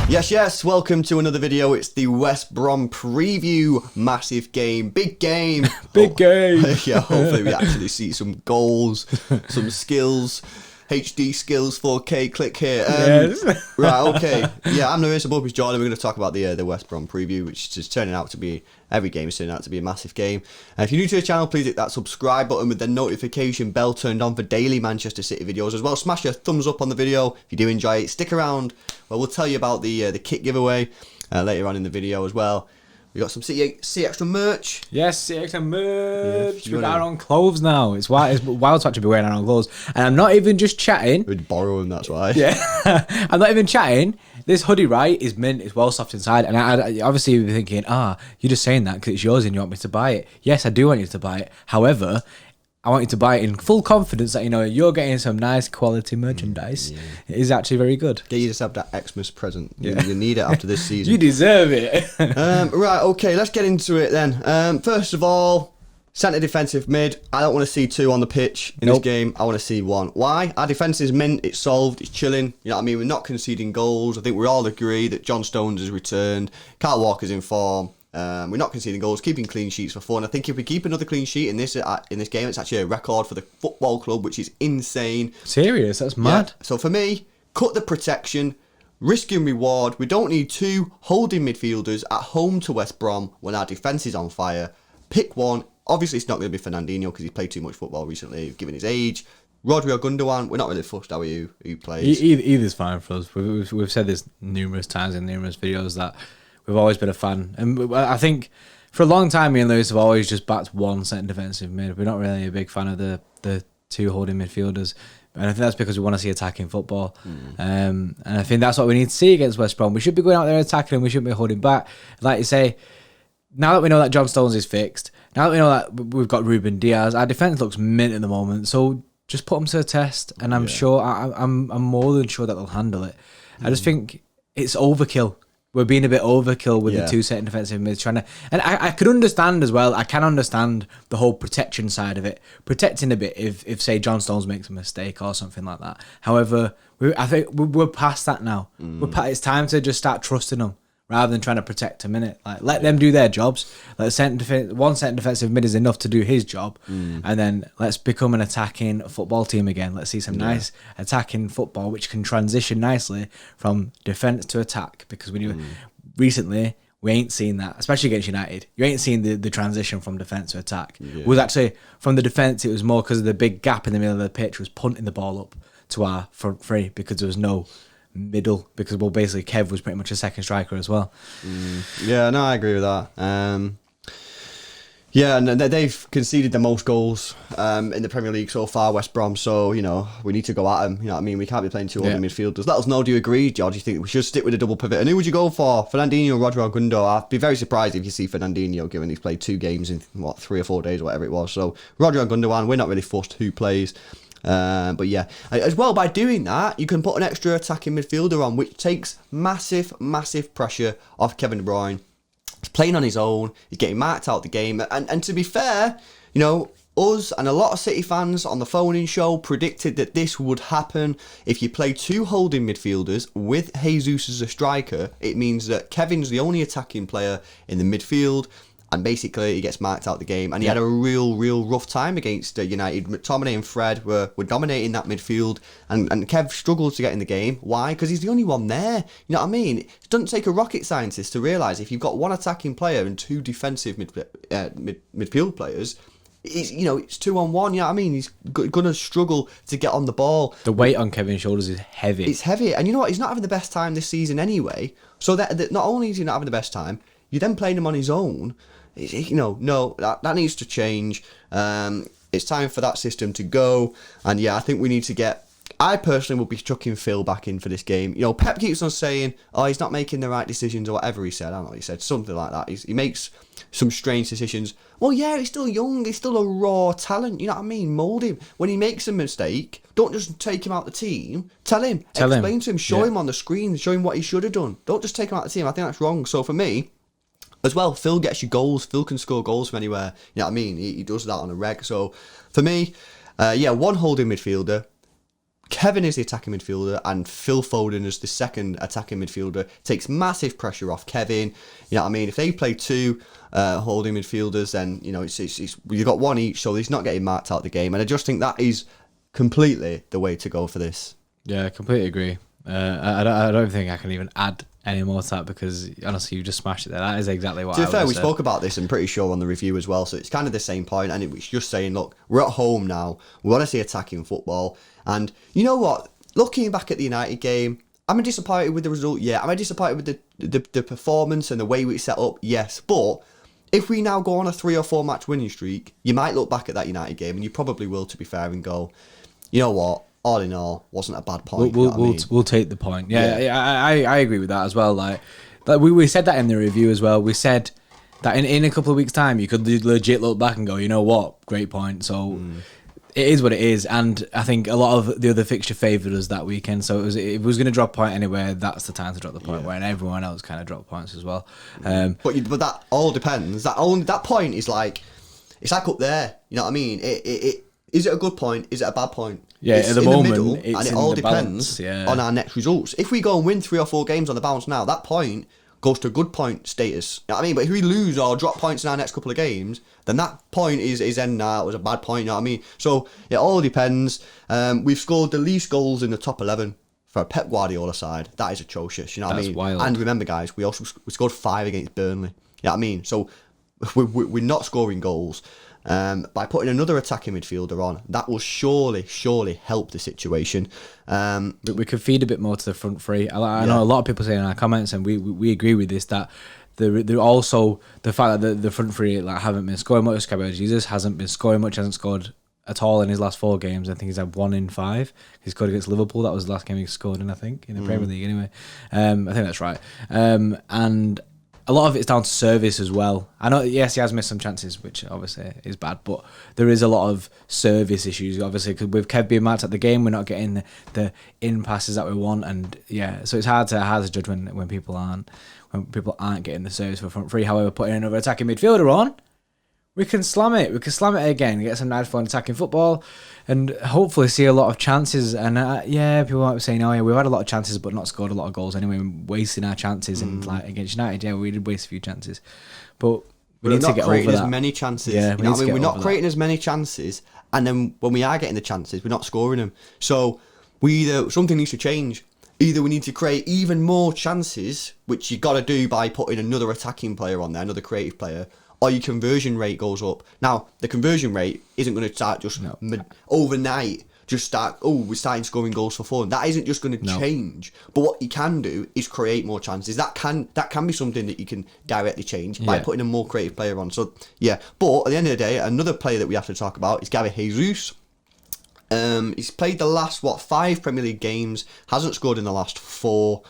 Yes, welcome to another video. It's the West Brom preview. Massive game, big game. Big game. Yeah, hopefully we actually see some goals, some skills, HD skills, 4K, click here. Yes. Right, okay. Yeah, I'm Lewis, above is Jordan. We're going to talk about the West Brom preview, which is turning out to be, every game is turning out to be a massive game. If you're new to the channel, please hit that subscribe button with the notification bell turned on for daily Manchester City videos as well. Smash a thumbs up on the video if you do enjoy it. Stick around. Well, we'll tell you about the kit giveaway later on in the video as well. We got some City Xtra merch. Yes, City Xtra merch. Yeah, We've got our own clothes now. It's wild to actually be wearing our own clothes. And I'm not even just chatting. We'd borrow them, that's why. Yeah. I'm not even chatting. This hoodie, right, is mint. It's well soft inside. And I obviously you'll be thinking, you're just saying that because it's yours and you want me to buy it. Yes, I do want you to buy it. However, I want you to buy it in full confidence that, you're getting some nice quality merchandise. Yeah. It is actually very good. Get yourself that Xmas present. Yeah. You need it after this season. You deserve it. Right, okay, let's get into it then. First of all, centre defensive mid. I don't want to see two on the pitch in this game. I want to see one. Why? Our defence is mint. It's solved. It's chilling. You know what I mean? We're not conceding goals. I think we all agree that John Stones has returned. Kyle Walker's in form. We're not conceding goals, keeping clean sheets for fun. I think if we keep another clean sheet in this game, it's actually a record for the football club, which is insane. Serious? That's mad. Yeah. So for me, cut the protection, risk and reward. We don't need two holding midfielders at home to West Brom when our defence is on fire. Pick one. Obviously, it's not going to be Fernandinho because he's played too much football recently, given his age. Rodri or Gundogan, we're not really fussed, are we, who plays? Either's fine for us. We've said this numerous times in numerous videos that we've always been a fan. And I think for a long time, me and Lewis have always just backed one centre defensive mid. We're not really a big fan of the two holding midfielders. And I think that's because we want to see attacking football. And I think that's what we need to see against West Brom. We should be going out there attacking and we shouldn't be holding back. Like you say, now that we know that John Stones is fixed, now that we know that we've got Ruben Diaz, our defence looks mint at the moment. So just put them to a test. And I'm sure, I'm more than sure that they'll handle it. I just think it's overkill. We're being a bit overkill with the two centre defensive mids trying to, and I could understand as well. I can understand the whole protection side of it, protecting a bit if say John Stones makes a mistake or something like that. However, I think we're past that now. It's time to just start trusting them rather than trying to protect them, innit? Like let them do their jobs. One centre defensive mid is enough to do his job, and then let's become an attacking football team again. Let's see some nice attacking football, which can transition nicely from defence to attack. Because recently we ain't seen that, especially against United. You ain't seen the transition from defence to attack. It was actually from the defence. It was more because of the big gap in the middle of the pitch was punting the ball up to our front three because there was no middle, because basically Kev was pretty much a second striker as well. Yeah, no, I agree with that. Yeah, and they've conceded the most goals in the Premier League so far, West Brom, so, we need to go at them. You know what I mean? We can't be playing two holding midfielders. Let us know, do you agree, George? Do you think we should stick with a double pivot? And who would you go for? Fernandinho, Rodri or Gundo? I'd be very surprised if you see Fernandinho, given he's played 2 games in, 3 or 4 days, or whatever it was. So, Rodri or Gundogan, we're not really fussed who plays. But yeah, as well, by doing that, you can put an extra attacking midfielder on, which takes massive pressure off Kevin De Bruyne. He's playing on his own, he's getting marked out the game, and to be fair, us and a lot of City fans on the phone-in show predicted that this would happen. If you play 2 holding midfielders with Jesus as a striker, it means that Kevin's the only attacking player in the midfield, and basically he gets marked out the game. And he had a real rough time against United. McTominay and Fred were dominating that midfield, and Kev struggled to get in the game. Why? Because he's the only one there. You know what I mean? It doesn't take a rocket scientist to realise if you've got 1 attacking player and 2 defensive midfield players, it's 2-on-1. You know what I mean? He's gonna struggle to get on the ball. The weight on Kevin's shoulders is heavy. It's heavy, and you know what? He's not having the best time this season anyway. So that not only is he not having the best time, you're then playing him on his own. No, that needs to change. It's time for that system to go. And yeah, I think we need to get... I personally will be chucking Phil back in for this game. Pep keeps on saying, he's not making the right decisions or whatever he said. I don't know what he said. Something like that. He makes some strange decisions. Well, yeah, he's still young. He's still a raw talent. You know what I mean? Mould him. When he makes a mistake, don't just take him out the team. Tell him. Explain to him. Show him on the screen. Show him what he should have done. Don't just take him out the team. I think that's wrong. So for me... as well, Phil gets you goals. Phil can score goals from anywhere. You know what I mean? He does that on a reg. So for me, one holding midfielder. Kevin is the attacking midfielder, and Phil Foden is the second attacking midfielder. Takes massive pressure off Kevin. You know what I mean? If they play two holding midfielders, then you've got one each, so he's not getting marked out of the game. And I just think that is completely the way to go for this. Yeah, I completely agree. I don't think I can even add any more to that, because honestly, you just smashed it there. That is exactly what I would To be fair, we say. spoke about this, I'm pretty sure, on the review as well. So it's kind of the same point, and it was just saying, look, we're at home now. We want to see attacking football. And you know what? Looking back at the United game, am I disappointed with the result? Yeah. Am I disappointed with the performance and the way we set up? Yes. But if we now go on a 3 or 4 match winning streak, you might look back at that United game, and you probably will, to be fair, and go, you know what? All in all, wasn't a bad point. We'll take the point. Yeah. I agree with that as well. Like we said that in the review as well. We said that in a couple of weeks' time, you could legit look back and go, you know what, great point. So it is what it is, and I think a lot of the other fixture favoured us that weekend. So if it was going to drop a point anywhere, that's the time to drop the point. When everyone else kind of dropped points as well. But that all depends. That point is like, it's like up there. You know what I mean? Is it a good point? Is it a bad point? Yeah, it's at the in moment, the middle, it's and it in all the depends balance, on our next results. If we go and win 3 or 4 games on the bounce now, that point goes to good point status. You know what I mean? But if we lose or drop points in our next couple of games, then that point is then it was a bad point. You know what I mean? So it all depends. We've scored the least goals in the top 11 for a Pep Guardiola side. That is atrocious. You know what I mean? Wild. And remember, guys, we scored 5 against Burnley. You know what I mean? So we're not scoring goals. By putting another attacking midfielder on, that will surely help the situation. We could feed a bit more to the front three. I know a lot of people say in our comments, and we agree with this, that they're also the fact that the front three haven't been scoring much. Gabriel Jesus hasn't been scoring much, hasn't scored at all in his last 4 games. I think he's had 1 in 5. He scored against Liverpool. That was the last game he scored in, I think, in the Premier League anyway. I think that's right. And a lot of it's down to service as well. I know, yes, he has missed some chances, which obviously is bad, but there is a lot of service issues, obviously, because with Kev being marked at the game, we're not getting the in passes that we want, and so it's hard to judge when people aren't getting the service for front three. However, putting another attacking midfielder on, we can slam it. We can slam it again, get some nice fun attacking football, and hopefully see a lot of chances. And people might be saying, "Oh yeah, we've had a lot of chances, but not scored a lot of goals anyway, wasting our chances." And against United, yeah, we did waste a few chances, but we need to get over that. We're not creating as many chances. Yeah, we're not creating as many chances, and then when we are getting the chances, we're not scoring them. So something needs to change. Either we need to create even more chances, which you got to do by putting another attacking player on there, another creative player, or your conversion rate goes up. Now, the conversion rate isn't going to start just overnight, we're starting scoring goals for fun. That isn't just going to change. But what you can do is create more chances. That can be something that you can directly change by putting a more creative player on. So, yeah. But at the end of the day, another player that we have to talk about is Gabriel Jesus. He's played the last, 5 Premier League games, hasn't scored in the last 4.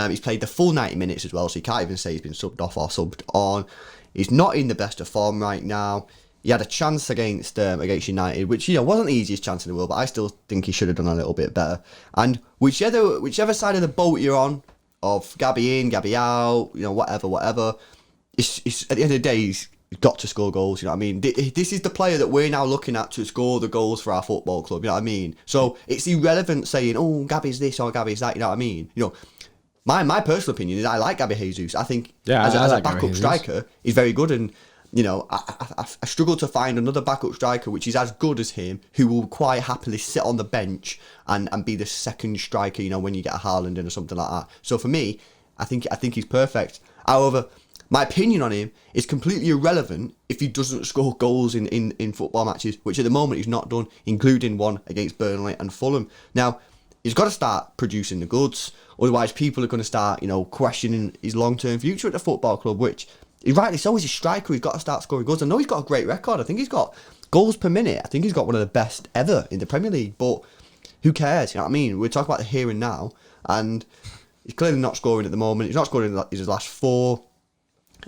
He's played the full 90 minutes as well, so you can't even say he's been subbed off or subbed on. He's not in the best of form right now. He had a chance against United, which wasn't the easiest chance in the world, but I still think he should have done a little bit better. And whichever side of the boat you're on, of Gabby in, Gabby out, whatever, it's at the end of the day, he's got to score goals. You know what I mean? This is the player that we're now looking at to score the goals for our football club. You know what I mean? So it's irrelevant saying, "Oh, Gabby's this or Gabby's that." You know what I mean? My personal opinion is I like Gabriel Jesus. I think as a backup striker, he's very good, and I struggle to find another backup striker which is as good as him, who will quite happily sit on the bench and be the second striker. When you get a Haaland in or something like that. So for me, I think he's perfect. However, my opinion on him is completely irrelevant if he doesn't score goals in football matches, which at the moment he's not done, including one against Burnley and Fulham. Now, he's got to start producing the goods, otherwise people are going to start, questioning his long-term future at the football club, which, rightly so, he's a striker, he's got to start scoring goals. I know he's got a great record, I think he's got goals per minute, I think he's got one of the best ever in the Premier League, but who cares, you know what I mean? We're talking about the here and now, and he's clearly not scoring at the moment, he's not scoring in his last 4,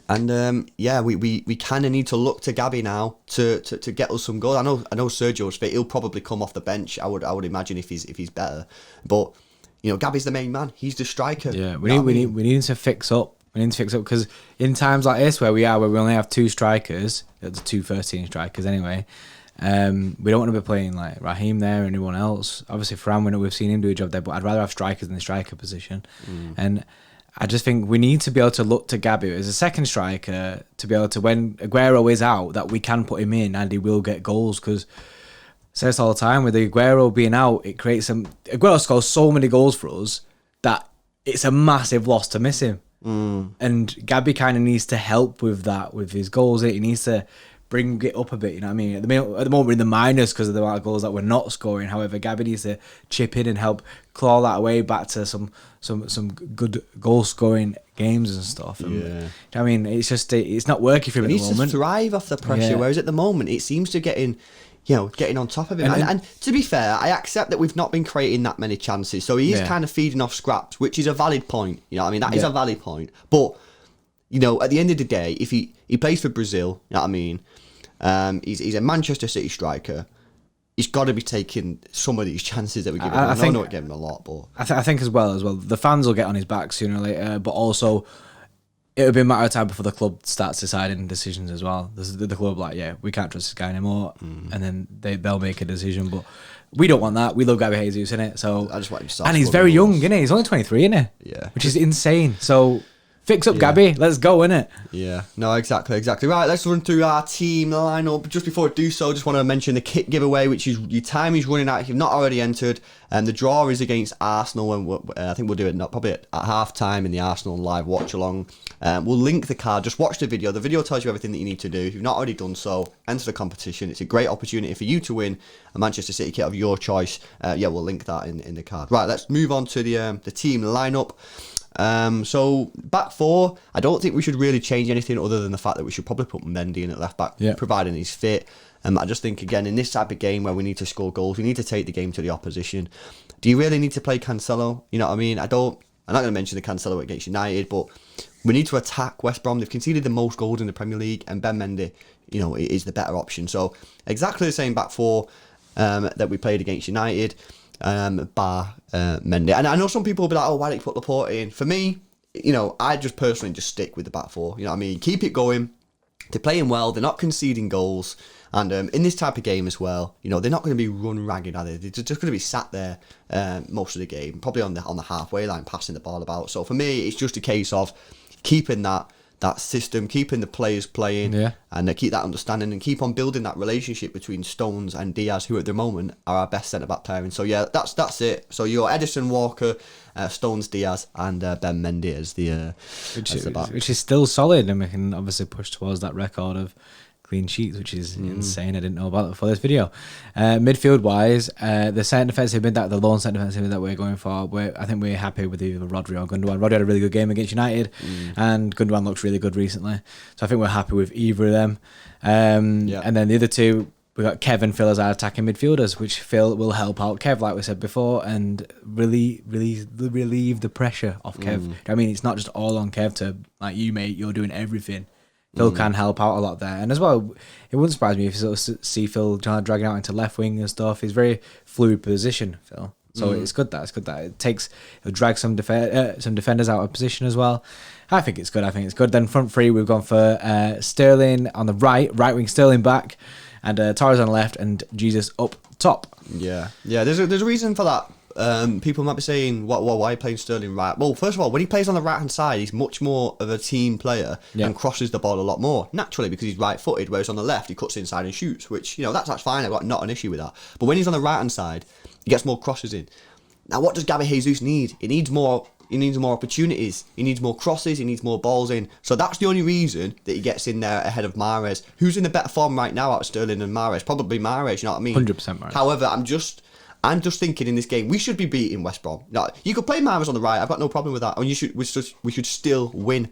and we kind of need to look to Gabby now to get us some goals. I know Sergio's fit, he'll probably come off the bench, I would imagine, if he's better, but Gabby's the main man. He's the striker. Yeah, we need to fix up We need to fix up because in times like this where we only have two strikers, the two first-team strikers anyway. We don't want to be playing like Raheem there or anyone else. Obviously, Fran, we've seen him do a job there, but I'd rather have strikers in the striker position. And I just think we need to be able to look to Gabby as a second striker to be able to, when Aguero is out, that we can put him in and he will get goals because. I say this all the time, with the Aguero being out, it creates Aguero scores so many goals for us that it's a massive loss to miss him. And Gabby kind of needs to help with that, with his goals. He needs to bring it up a bit, you know what I mean? At the moment we're in the minus because of the amount of goals that we're not scoring. However, Gabby needs to chip in and help claw that away back to some good goal scoring games and stuff. And, you know what I mean? It's just it's not working for him at the moment. He needs to thrive off the pressure, whereas at the moment it seems to getting on top of him. And to be fair, I accept that we've not been creating that many chances. So he is kind of feeding off scraps, which is a valid point. You know what I mean? That is a valid point. But, at the end of the day, if he plays for Brazil, you know what I mean? He's a Manchester City striker. He's got to be taking some of these chances that we give him. I know we're getting him a lot, but... I think as well, the fans will get on his back sooner or later, but also... It'll be a matter of time before the club starts deciding decisions as well. The club we can't trust this guy anymore, and then they'll make a decision. But we don't want that. We love Gabby Jesus, innit? So I just want him to start. And he's very young, innit? He's only 23, innit? Yeah, which is insane. So fix up Gabby. Let's go, innit? Yeah, no, exactly. Right, let's run through our team lineup. Just before I do so, just want to mention the kit giveaway, which is your time is running out if you've not already entered. And the draw is against Arsenal, and I think we'll do it probably at half time in the Arsenal live watch along. We'll link the card. Just watch the video. The video tells you everything that you need to do. If you've not already done so, enter the competition. It's a great opportunity for you to win a Manchester City kit of your choice. We'll link that in the card. Right, let's move on to the team lineup. So back four, I don't think we should really change anything other than the fact that we should probably put Mendy in at left back, providing he's fit. I just think, again, in this type of game where we need to score goals, we need to take the game to the opposition. Do you really need to play Cancelo? You know what I mean? I'm not going to mention the Cancelo against United, but we need to attack West Brom. They've conceded the most goals in the Premier League, and Ben Mendy, is the better option. So exactly the same back four that we played against United, bar Mendy. And I know some people will be like, oh, why did you put Laporte in? For me, I just personally just stick with the back four. You know what I mean? Keep it going. They're playing well. They're not conceding goals. And in this type of game as well, they're not going to be run ragged, are they? They're just going to be sat there most of the game, probably on the halfway line, passing the ball about. So for me, it's just a case of keeping that system, keeping the players playing, and keep that understanding and keep on building that relationship between Stones and Diaz, who at the moment are our best centre-back pairing. So that's it. So you're Edison, Walker, Stones, Diaz, and Ben Mendy as the back. Which is still solid, and we can obviously push towards that record of clean sheets, which is insane. I didn't know about it before this video. Midfield wise, the centre defensive mid, the lone centre defensive mid that we're going for, I think we're happy with either Rodri or Gundogan. Rodri had a really good game against United, and Gundogan looks really good recently. So I think we're happy with either of them. And then the other two, we got Kev and Phil as our attacking midfielders, which Phil will help out Kev, like we said before, and really relieve the pressure off Kev. I mean, it's not just all on Kev to, like, you mate, you're doing everything. Phil can help out a lot there. And as well, it wouldn't surprise me if you sort of see Phil dragging out into left wing and stuff. He's very fluid position, Phil. So it's good that it'll drag some defenders out of position as well. I think it's good. Then front three, we've gone for Sterling on the right wing, Sterling back, and Torres on the left, and Jesus up top. Yeah. There's a reason for that. People might be saying, why are you playing Sterling right? Well, first of all, when he plays on the right-hand side, he's much more of a team player and crosses the ball a lot more, naturally, because he's right-footed, whereas on the left, he cuts inside and shoots, which, that's fine. I've got not an issue with that. But when he's on the right-hand side, he gets more crosses in. Now, what does Gabby Jesus need? He needs more opportunities. He needs more crosses. He needs more balls in. So that's the only reason that he gets in there ahead of Mahrez. Who's in a better form right now out of Sterling and Mahrez? Probably Mahrez, you know what I mean? 100% Mahrez. However, I'm just thinking in this game, we should be beating West Brom. Now, you could play Mahrez on the right. I've got no problem with that. I mean, we should still win.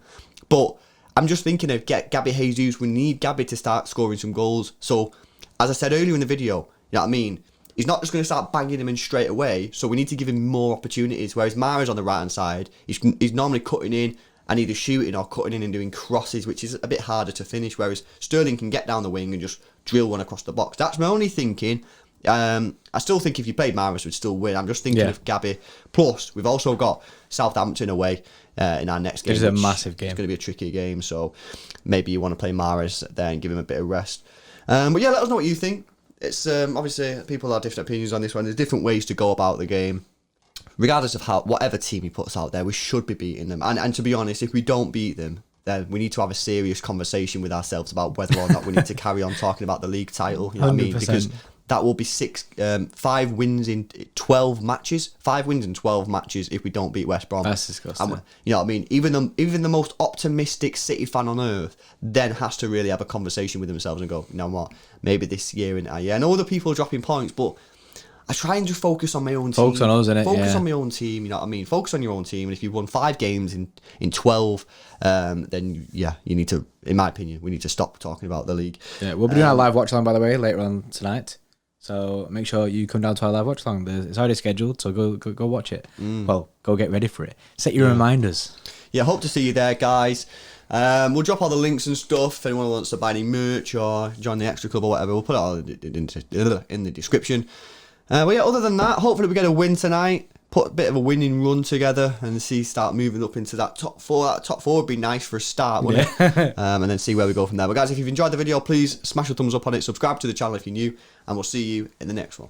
But I'm just thinking of Gabby Jesus. We need Gabby to start scoring some goals. So, as I said earlier in the video, you know what I mean? He's not just going to start banging him in straight away. So we need to give him more opportunities. Whereas Mahrez on the right-hand side, he's normally cutting in and either shooting or cutting in and doing crosses, which is a bit harder to finish. Whereas Sterling can get down the wing and just drill one across the box. That's my only thinking. I still think if you played Maris, we'd still win. I'm just thinking Yeah. of Gabby. Plus, we've also got Southampton away in our next game. It is a massive game. It's going to be a tricky game, so maybe you want to play Maris there and give him a bit of rest. But yeah, let us know what you think. It's obviously people have different opinions on this one. There's different ways to go about the game. Regardless of whatever team he puts out there, we should be beating them. And to be honest, if we don't beat them, then we need to have a serious conversation with ourselves about whether or not we need to carry on talking about the league title. You know what I mean? 100%. Because that will be 5 wins in 12 matches. 5 wins in 12 matches if we don't beat West Brom. That's disgusting. And, you know what I mean? Even the most optimistic City fan on earth then has to really have a conversation with themselves and go, you know what? Maybe this year and I know other people are dropping points, but I try and just focus on my own team. Focus on us, innit? Focus on my own team, you know what I mean? Focus on your own team. And if you've won 5 games in 12, then yeah, you need to, in my opinion, we need to stop talking about the league. Yeah, we'll be doing our live watch along, by the way, later on tonight. So make sure you come down to our live watch along. It's already scheduled, so go watch it. Well, go get ready for it. Set your reminders. Yeah, hope to see you there, guys. We'll drop all the links and stuff. If anyone wants to buy any merch or join the Xtra Club or whatever, we'll put it all in the description. But yeah, other than that, hopefully we get a win tonight. Put a bit of a winning run together and start moving up into that top 4. That top 4 would be nice for a start, wouldn't it? And then see where we go from there. But guys, if you've enjoyed the video, please smash a thumbs up on it, subscribe to the channel if you're new, and we'll see you in the next one.